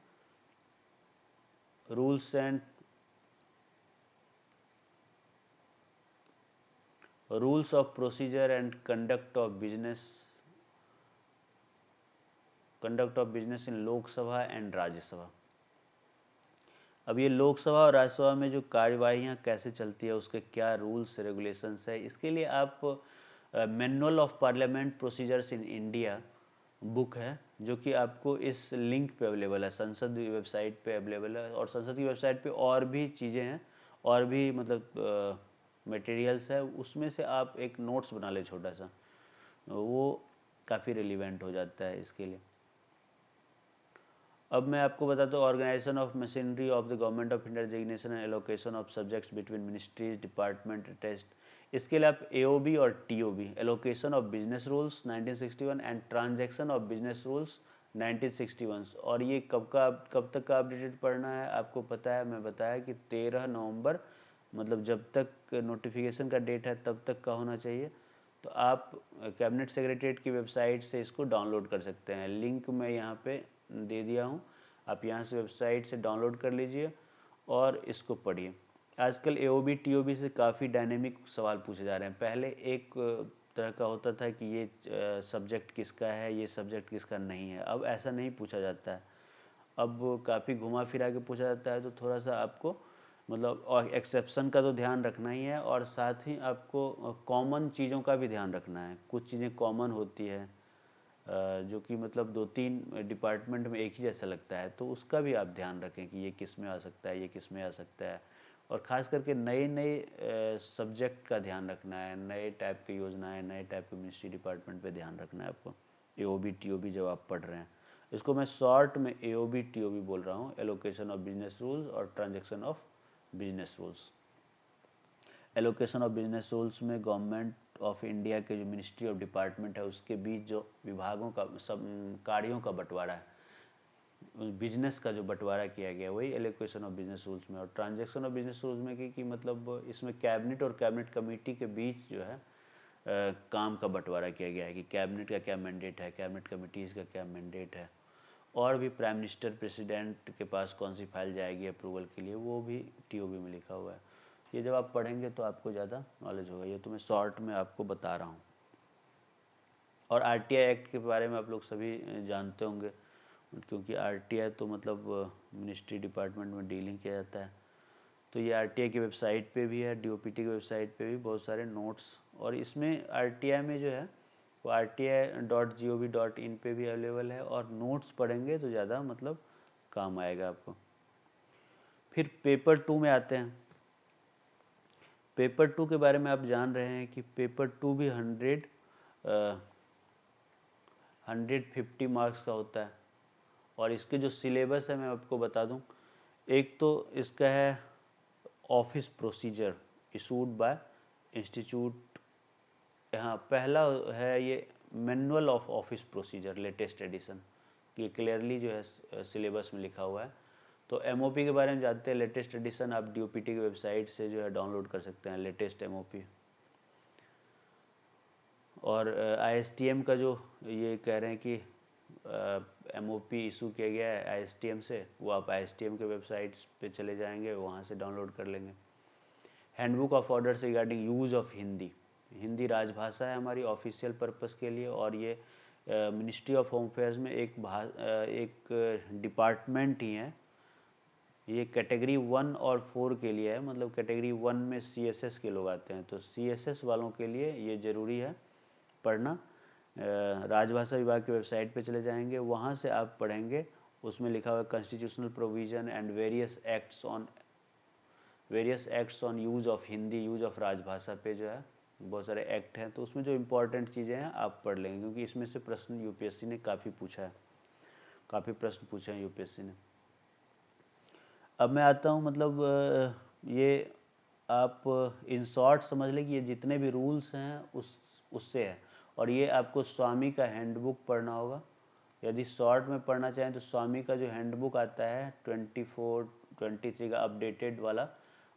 rules of procedure and conduct of business in Lok Sabha and Rajya Sabha. अब ये लोकसभा और राज्यसभा में जो कार्यवाहियाँ कैसे चलती है, उसके क्या रूल्स रेगुलेशंस है, इसके लिए आप manual of parliament procedures in India book है, जो कि आपको इस लिंक पे अवेलेबल है, संसद की वेबसाइट पे अवेलेबल है। और संसद की वेबसाइट पे और भी चीज़ें हैं, और भी मतलब मटेरियल्स है, उसमें से आप एक नोट्स बना ले छोटा सा, वो काफ़ी रिलीवेंट हो जाता है इसके लिए। अब मैं आपको बताता हूँ organisation of machinery of the government of India, designation and allocation of subjects between ministries department test. इसके लिए आप एओबी और TOB, allocation of business rules 1961 and transaction of business rules 1961। और ये कब तक का अपडेटेड पढ़ना है आपको पता है, मैं बताया कि 13 नवंबर, मतलब जब तक नोटिफिकेशन का डेट है तब तक का होना चाहिए। तो आप कैबिनेट सेक्रेटरीट की वेबसाइट से इसको डाउनलोड कर सकते हैं। लिंक मैं यहाँ पे दे दिया हूँ, आप यहाँ से वेबसाइट से डाउनलोड कर लीजिए और इसको पढ़िए। आजकल एओबी टीओबी से काफ़ी डायनेमिक सवाल पूछे जा रहे हैं। पहले एक तरह का होता था कि ये सब्जेक्ट किसका है, ये सब्जेक्ट किसका नहीं है। अब ऐसा नहीं पूछा जाता है, अब काफ़ी घुमा फिरा के पूछा जाता है। तो थोड़ा सा आपको मतलब और एक्सेप्शन का तो ध्यान रखना ही है, और साथ ही आपको कॉमन चीज़ों का भी ध्यान रखना है। कुछ चीज़ें कॉमन होती है जो कि मतलब 2-3 डिपार्टमेंट में एक ही जैसा लगता है, तो उसका भी आप ध्यान रखें कि ये किस में आ सकता है, ये किस में आ सकता है। और ख़ास करके नए नए सब्जेक्ट का ध्यान रखना है, नए टाइप की योजनाएं, नए टाइप के मिनिस्ट्री डिपार्टमेंट पे ध्यान रखना है आपको, एओबी टीओबी जब आप पढ़ रहे हैं। इसको मैं शॉर्ट में एओबी टीओबी बोल रहा हूँ, एलोकेशन ऑफ बिजनेस रूल्स और transaction of business rules. Allocation of business rules में गवर्नमेंट ऑफ इंडिया के जो मिनिस्ट्री ऑफ डिपार्टमेंट है उसके बीच जो विभागों का सब कार्यों का बंटवारा है, बिजनेस का जो बंटवारा किया गया वही एलोकेशन ऑफ बिजनेस रूल्स में। और ट्रांजैक्शन ऑफ बिजनेस रूल्स में कि मतलब इसमें कैबिनेट और कैबिनेट कमेटी के बीच जो है काम का बंटवारा किया गया है कि कैबिनेट का क्या मैंडेट है, कैबिनेट कमेटीज़ का क्या मैंडेट है, और भी प्राइम मिनिस्टर प्रेसिडेंट के पास कौन सी फाइल जाएगी अप्रूवल के लिए, वो भी टीओबी में लिखा हुआ है। ये जब आप पढ़ेंगे तो आपको ज़्यादा नॉलेज होगा। ये तो मैं शॉर्ट में आपको बता रहा हूँ। और आरटीआई एक्ट के बारे में आप लोग सभी जानते होंगे, क्योंकि आरटीआई तो मतलब मिनिस्ट्री डिपार्टमेंट में डीलिंग किया जाता है। तो ये आरटीआई की वेबसाइट पे भी है, डीओपीटी की वेबसाइट पे भी बहुत सारे नोट्स, और इसमें आरटीआई में जो है वो rti.gov.in पे भी अवेलेबल है। और नोट्स पढ़ेंगे तो ज़्यादा मतलब काम आएगा आपको। फिर पेपर 2 में आते हैं। पेपर 2 के बारे में आप जान रहे हैं कि पेपर 2 भी 150 मार्क्स का होता है। और इसके जो सिलेबस है मैं आपको बता दूं, एक तो इसका है office procedure issued by institute, यहाँ पहला है ये manual of office procedure latest edition, ये क्लियरली जो है सिलेबस में लिखा हुआ है। तो एमओपी के बारे में जानते हैं, लेटेस्ट एडिशन आप डीओपीटी की वेबसाइट से जो है डाउनलोड कर सकते हैं लेटेस्ट एमओपी। और आईएसटीएम का जो ये कह रहे हैं कि एमओपी इशू किया गया है आईएसटीएम से, वो आप आईएसटीएम के वेबसाइट पे चले जाएंगे, वहाँ से डाउनलोड कर लेंगे। Handbook of orders regarding use of Hindi, Hindi राजभाषा है हमारी ऑफिशियल पर्पस के लिए, और ये मिनिस्ट्री ऑफ होम अफेयर्स में एक डिपार्टमेंट ही है। ये कैटेगरी 1 और 4 के लिए है, मतलब कैटेगरी 1 में सीएसएस के लोग आते हैं, तो सीएसएस वालों के लिए ये ज़रूरी है पढ़ना। राजभाषा विभाग की वेबसाइट पे चले जाएंगे, वहाँ से आप पढ़ेंगे, उसमें लिखा हुआ है constitutional provision and various acts on use of Hindi, use of राजभाषा पे जो है बहुत सारे एक्ट हैं, तो उसमें जो इम्पोर्टेंट चीज़ें हैं आप पढ़ लेंगे, क्योंकि इसमें से प्रश्न यूपीएससी ने काफ़ी पूछा है, काफ़ी प्रश्न पूछे हैं यूपीएससी ने। अब मैं आता हूँ, मतलब ये आप इन शॉर्ट समझ लें कि ये जितने भी रूल्स हैं उससे है, और ये आपको स्वामी का हैंडबुक पढ़ना होगा। यदि शॉर्ट में पढ़ना चाहें तो स्वामी का जो हैंडबुक आता है 24-23 का अपडेटेड वाला,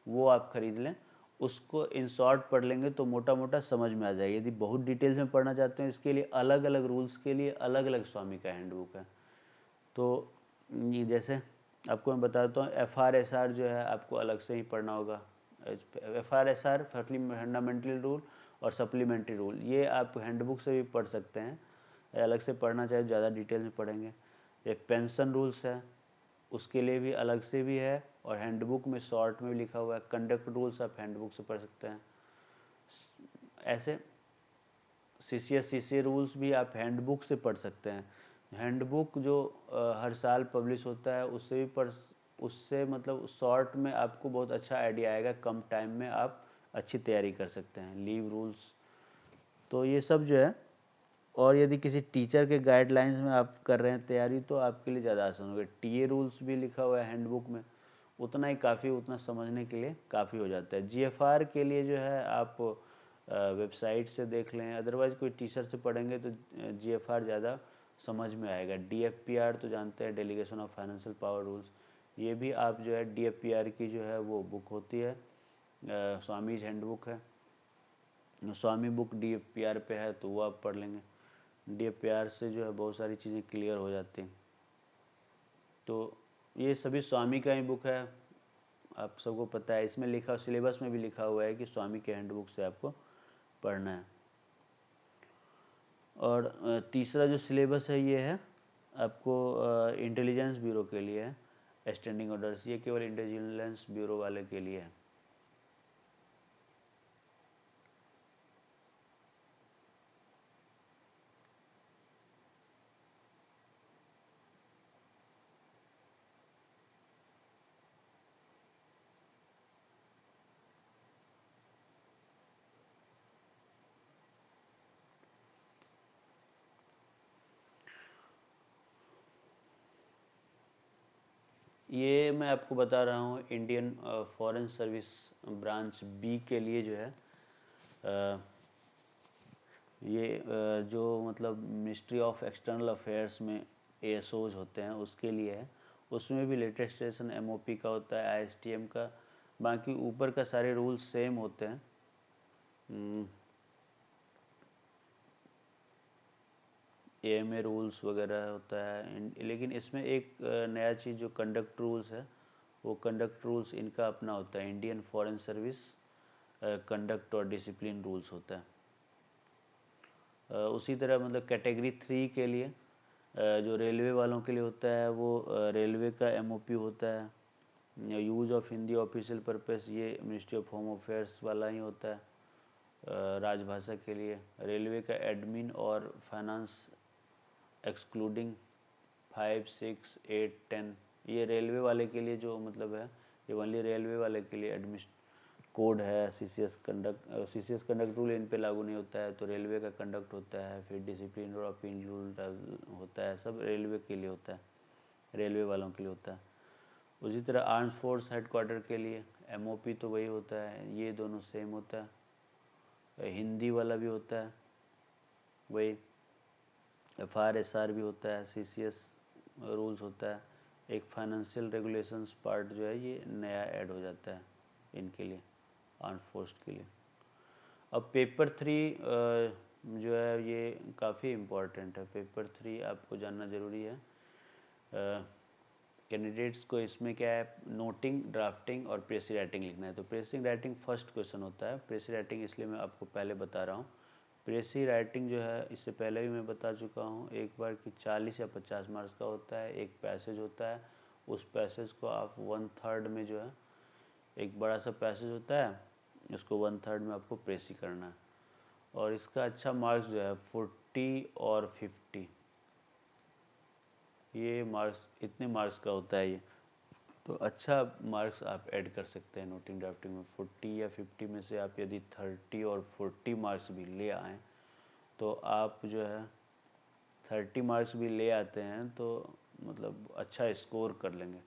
वो आप खरीद लें, उसको इन शॉर्ट पढ़ लेंगे तो मोटा मोटा समझ में आ जाएगा। यदि बहुत डिटेल्स में पढ़ना चाहते हैं, इसके लिए अलग अलग रूल्स के लिए अलग अलग स्वामी का हैंडबुक है। तो ये जैसे आपको मैं बताता हूँ, FRSR जो है आपको अलग से ही पढ़ना होगा। FRSR फंडामेंटल रूल और सप्लीमेंट्री रूल, ये आप हैंडबुक से भी पढ़ सकते हैं, अलग से पढ़ना चाहे ज़्यादा डिटेल में पढ़ेंगे। एक पेंशन रूल्स है, उसके लिए भी अलग से भी है, और हैंडबुक में शॉर्ट में भी लिखा हुआ है। कंडक्ट रूल्स आप हैंडबुक से पढ़ सकते हैं। ऐसे CCA रूल्स भी आप हैंडबुक से पढ़ सकते हैं। हैंडबुक जो हर साल पब्लिश होता है उससे भी उससे मतलब शॉर्ट में आपको बहुत अच्छा आइडिया आएगा, कम टाइम में आप अच्छी तैयारी कर सकते हैं। लीव रूल्स, तो ये सब जो है, और यदि किसी टीचर के गाइडलाइंस में आप कर रहे हैं तैयारी तो आपके लिए ज़्यादा आसान होगा। टीए रूल्स भी लिखा हुआ है हैंडबुक में, उतना ही काफ़ी, उतना समझने के लिए काफ़ी हो जाता है। जीएफआर के लिए जो है आप वेबसाइट से देख लें, अदरवाइज़ कोई टीचर से पढ़ेंगे तो जीएफआर ज़्यादा समझ में आएगा। डीएफपीआर तो जानते हैं, delegation of financial power rules, ये भी आप जो है डीएफपीआर की जो है वो बुक होती है, स्वामीज हैंडबुक है, स्वामी बुक डीएफपीआर पे है, तो वो आप पढ़ लेंगे। डीएफपीआर से जो है बहुत सारी चीज़ें क्लियर हो जाती हैं। तो ये सभी स्वामी का ही बुक है, आप सबको पता है। इसमें लिखा, सिलेबस में भी लिखा हुआ है कि स्वामी के हैंडबुक से आपको पढ़ना है। और तीसरा जो सिलेबस है ये है आपको इंटेलिजेंस ब्यूरो के लिए है, स्टैंडिंग ऑर्डर्स, ये केवल इंटेलिजेंस ब्यूरो वाले के लिए है। ये मैं आपको बता रहा हूँ Indian foreign service branch B के लिए जो है, ये जो मतलब मिनिस्ट्री ऑफ एक्सटर्नल अफेयर्स में एएसओज होते हैं उसके लिए है। उसमें भी लेटेस्ट स्टेशन एमओपी का होता है, आईएसटीएम का, बाकी ऊपर का सारे रूल्स सेम होते हैं। एएमए रूल्स वगैरह होता है, लेकिन इसमें एक नया चीज़ जो कंडक्ट रूल्स है, वो कंडक्ट रूल्स इनका अपना होता है, इंडियन फॉरेन सर्विस कंडक्ट और डिसिप्लिन रूल्स होता है। उसी तरह मतलब कैटेगरी 3 के लिए जो रेलवे वालों के लिए होता है, वो रेलवे का एमओपी होता है। Use of Hindi official purpose, ये मिनिस्ट्री ऑफ होम अफेयर्स वाला ही होता है, राजभाषा के लिए। रेलवे का एडमिन और फाइनेंस एक्सक्लूडिंग 5, 6, 8, 10, ये रेलवे वाले के लिए जो मतलब है, ये ओनली रेलवे वाले के लिए एडमिशन कोड है। सीसीएस कंडक्ट रूल इन पे लागू नहीं होता है, तो रेलवे का कंडक्ट होता है। फिर डिसिप्लिन और अपील रूल होता है, सब रेलवे के लिए होता है, रेलवे वालों के लिए होता है। उसी तरह आर्म्ड फोर्स हेडक्वार्टर के लिए एमओपी तो वही होता है, ये दोनों सेम होता है। हिंदी वाला भी होता है, वही FRSR भी होता है, CCS रूल्स होता है, एक फाइनेंशियल रेगुलेशंस पार्ट जो है ये नया ऐड हो जाता है इनके लिए, आर्म फोर्स के लिए। अब पेपर 3 जो है ये काफ़ी इम्पोर्टेंट है। पेपर 3 आपको जानना ज़रूरी है। कैंडिडेट्स को इसमें क्या है, नोटिंग, ड्राफ्टिंग और प्रेसी राइटिंग लिखना है। तो प्रेसी राइटिंग फर्स्ट क्वेश्चन होता है। प्रेसी राइटिंग इसलिए मैं आपको पहले बता रहा हूँ। प्रेसी राइटिंग जो है इससे पहले भी मैं बता चुका हूँ एक बार कि 40 या 50 मार्क्स का होता है। एक पैसेज होता है, उस पैसेज को आप 1/3 में जो है, एक बड़ा सा पैसेज होता है, उसको 1/3 में आपको प्रेसी करना है। और इसका अच्छा मार्क्स जो है 40 और 50, ये मार्क्स, इतने मार्क्स का होता है ये। तो अच्छा मार्क्स आप ऐड कर सकते हैं नोटिंग ड्राफ्टिंग में। 40 या 50 में से आप यदि 30 और 40 मार्क्स भी ले आएँ तो आप जो है 30 मार्क्स भी ले आते हैं तो मतलब अच्छा स्कोर कर लेंगे।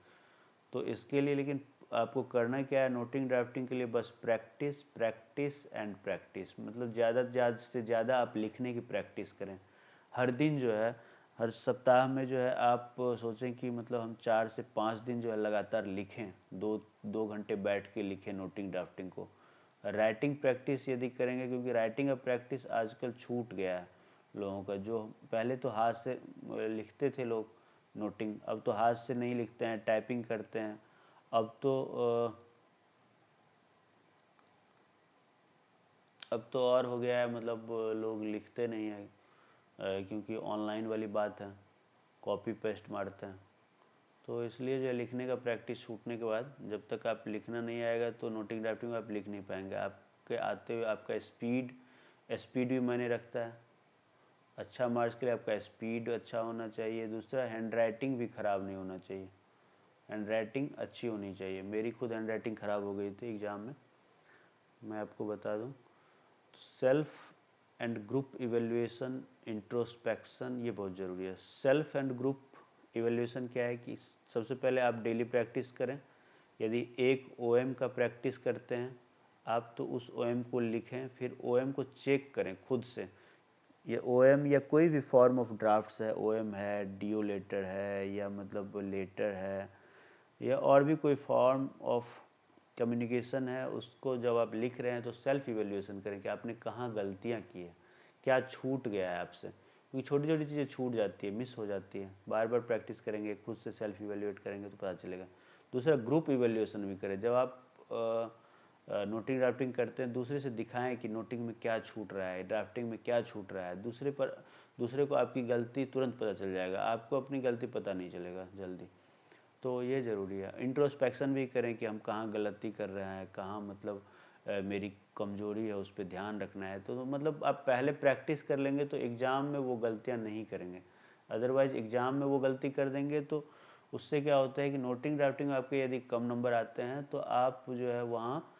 तो इसके लिए लेकिन आपको करना क्या है, नोटिंग ड्राफ्टिंग के लिए बस प्रैक्टिस, प्रैक्टिस एंड प्रैक्टिस। मतलब ज़्यादा से ज़्यादा आप लिखने की प्रैक्टिस करें। हर दिन जो है, हर सप्ताह में जो है आप सोचें कि मतलब हम 4 से 5 दिन जो है लगातार लिखें, 2 घंटे बैठ के लिखें नोटिंग ड्राफ्टिंग को। राइटिंग प्रैक्टिस यदि करेंगे, क्योंकि राइटिंग का प्रैक्टिस आजकल छूट गया है लोगों का। जो पहले तो हाथ से लिखते थे लोग नोटिंग, अब तो हाथ से नहीं लिखते हैं, टाइपिंग करते हैं। अब तो और हो गया है, मतलब लोग लिखते नहीं हैं, क्योंकि ऑनलाइन वाली बात है, कॉपी पेस्ट मारते हैं। तो इसलिए जो लिखने का प्रैक्टिस छूटने के बाद जब तक आप लिखना नहीं आएगा तो नोटिंग ड्राफ्टिंग में आप लिख नहीं पाएंगे। आपके आते हुए आपका स्पीड भी मायने रखता है। अच्छा मार्क्स के लिए आपका स्पीड अच्छा होना चाहिए। दूसरा, हैंड राइटिंग भी ख़राब नहीं होना चाहिए, हैंड राइटिंग अच्छी होनी चाहिए। मेरी खुद हैंड राइटिंग ख़राब हो गई थी एग्ज़ाम में, मैं आपको बता दूं। Self and group evaluation, introspection, ये बहुत ज़रूरी है। सेल्फ एंड ग्रुप इवेल्युएशन क्या है कि सबसे पहले आप डेली प्रैक्टिस करें। यदि एक OM का प्रैक्टिस करते हैं आप तो उस OM को लिखें, फिर OM को चेक करें खुद से। ये OM या कोई भी फॉर्म ऑफ ड्राफ्ट्स है, OM है, DO लेटर है, या मतलब लेटर है, या और भी कोई फॉर्म ऑफ कम्युनिकेशन है, उसको जब आप लिख रहे हैं तो सेल्फ इवेल्युएशन करें कि आपने कहाँ गलतियाँ की है, क्या छूट गया है आपसे। क्योंकि छोटी छोटी चीज़ें छूट जाती है, मिस हो जाती है। बार बार प्रैक्टिस करेंगे, खुद से सेल्फ इवेल्युएट करेंगे तो पता चलेगा। दूसरा, ग्रुप इवेल्युएशन भी करें। जब आप नोटिंग ड्राफ्टिंग करते हैं, दूसरे से दिखाएं कि नोटिंग में क्या छूट रहा है, ड्राफ्टिंग में क्या छूट रहा है। दूसरे को आपकी गलती तुरंत पता चल जाएगा, आपको अपनी गलती पता नहीं चलेगा जल्दी। तो ये ज़रूरी है। इंट्रोस्पेक्शन भी करें कि हम कहाँ गलती कर रहे हैं, कहाँ मतलब मेरी कमज़ोरी है, उस पर ध्यान रखना है। तो मतलब आप पहले प्रैक्टिस कर लेंगे तो एग्ज़ाम में वो गलतियाँ नहीं करेंगे। अदरवाइज़ एग्ज़ाम में वो गलती कर देंगे तो उससे क्या होता है कि नोटिंग ड्राफ्टिंग में आपके यदि कम नंबर आते हैं तो आप जो है वहाँ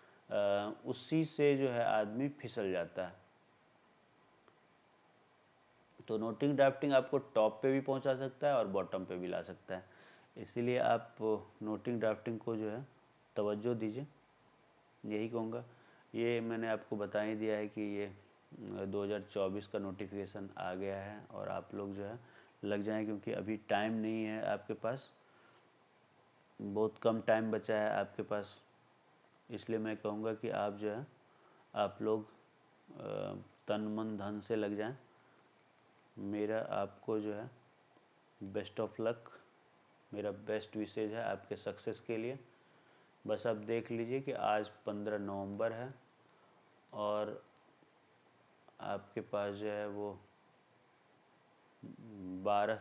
उसी से जो है आदमी फिसल जाता है। तो नोटिंग ड्राफ्टिंग आपको टॉप पे भी पहुंचा सकता है और बॉटम पे भी ला सकता है। इसीलिए आप नोटिंग ड्राफ्टिंग को जो है तवज्जो दीजिए, यही कहूँगा। ये मैंने आपको बता ही दिया है कि ये 2024 का नोटिफिकेशन आ गया है और आप लोग जो है लग जाएं, क्योंकि अभी टाइम नहीं है आपके पास, बहुत कम टाइम बचा है आपके पास। इसलिए मैं कहूँगा कि आप जो है आप लोग तन मन धन से लग जाएं। मेरा आपको जो है बेस्ट ऑफ लक, मेरा बेस्ट विशेज है आपके सक्सेस के लिए। बस आप देख लीजिए कि आज 15 नवंबर है और आपके पास जो है वो 12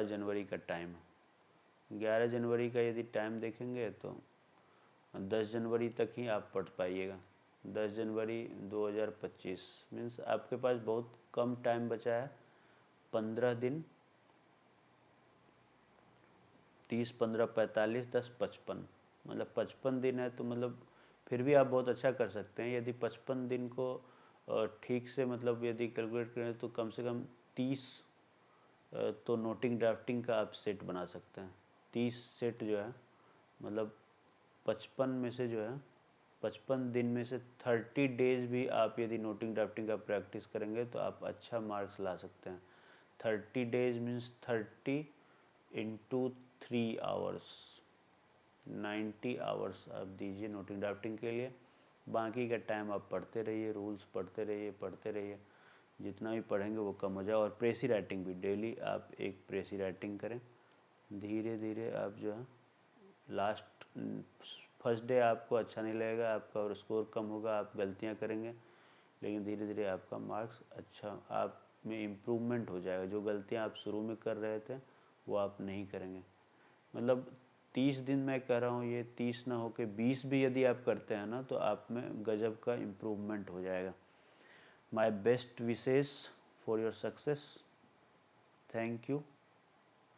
जनवरी का टाइम है। 11 जनवरी का यदि टाइम देखेंगे तो 10 जनवरी तक ही आप पढ़ पाइएगा। 10 जनवरी 2025 मीन्स आपके पास बहुत कम टाइम बचा है। 15 दिन, 30, 15, 45, 10, 55, मतलब 55 दिन है। तो मतलब फिर भी आप बहुत अच्छा कर सकते हैं। यदि 55 दिन को ठीक से मतलब यदि कैलकुलेट करें तो कम से कम 30 तो नोटिंग ड्राफ्टिंग का आप सेट बना सकते हैं। 30 सेट जो है मतलब 55 में से जो है 55 दिन में से 30 डेज भी आप यदि नोटिंग ड्राफ्टिंग का प्रैक्टिस करेंगे तो आप अच्छा मार्क्स ला सकते हैं। 30 days means 30 into 3 hours, 90 hours आप दीजिए नोटिंग ड्राफ्टिंग के लिए। बाकी का टाइम आप पढ़ते रहिए, रूल्स पढ़ते रहिए। जितना भी पढ़ेंगे वो कम हो जाए। और प्रेसी राइटिंग भी डेली आप एक प्रेसी राइटिंग करें। धीरे धीरे आप जो है लास्ट फर्स्ट डे आपको अच्छा नहीं लगेगा, आपका और स्कोर कम होगा, आप गलतियां करेंगे, लेकिन धीरे धीरे आपका मार्क्स अच्छा, आप में इम्प्रूवमेंट हो जाएगा। जो गलतियां आप शुरू में कर रहे थे वो आप नहीं करेंगे। मतलब 30 दिन मैं कह रहा हूँ, ये 30 ना होके 20 भी यदि आप करते हैं ना तो आप में गजब का इम्प्रूवमेंट हो जाएगा। My best wishes for your success. Thank you,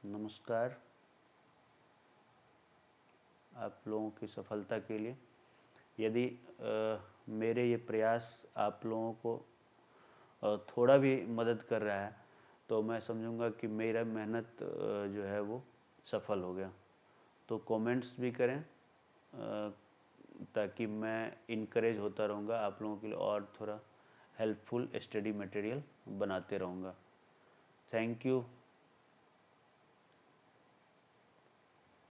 नमस्कार। आप लोगों की सफलता के लिए यदि मेरे ये प्रयास आप लोगों को थोड़ा भी मदद कर रहा है तो मैं समझूंगा कि मेरा मेहनत जो है वो सफल हो गया। तो कमेंट्स भी करें ताकि मैं इनकरेज होता रहूँगा आप लोगों के लिए और थोड़ा हेल्पफुल स्टडी मटेरियल बनाते रहूँगा। Thank you.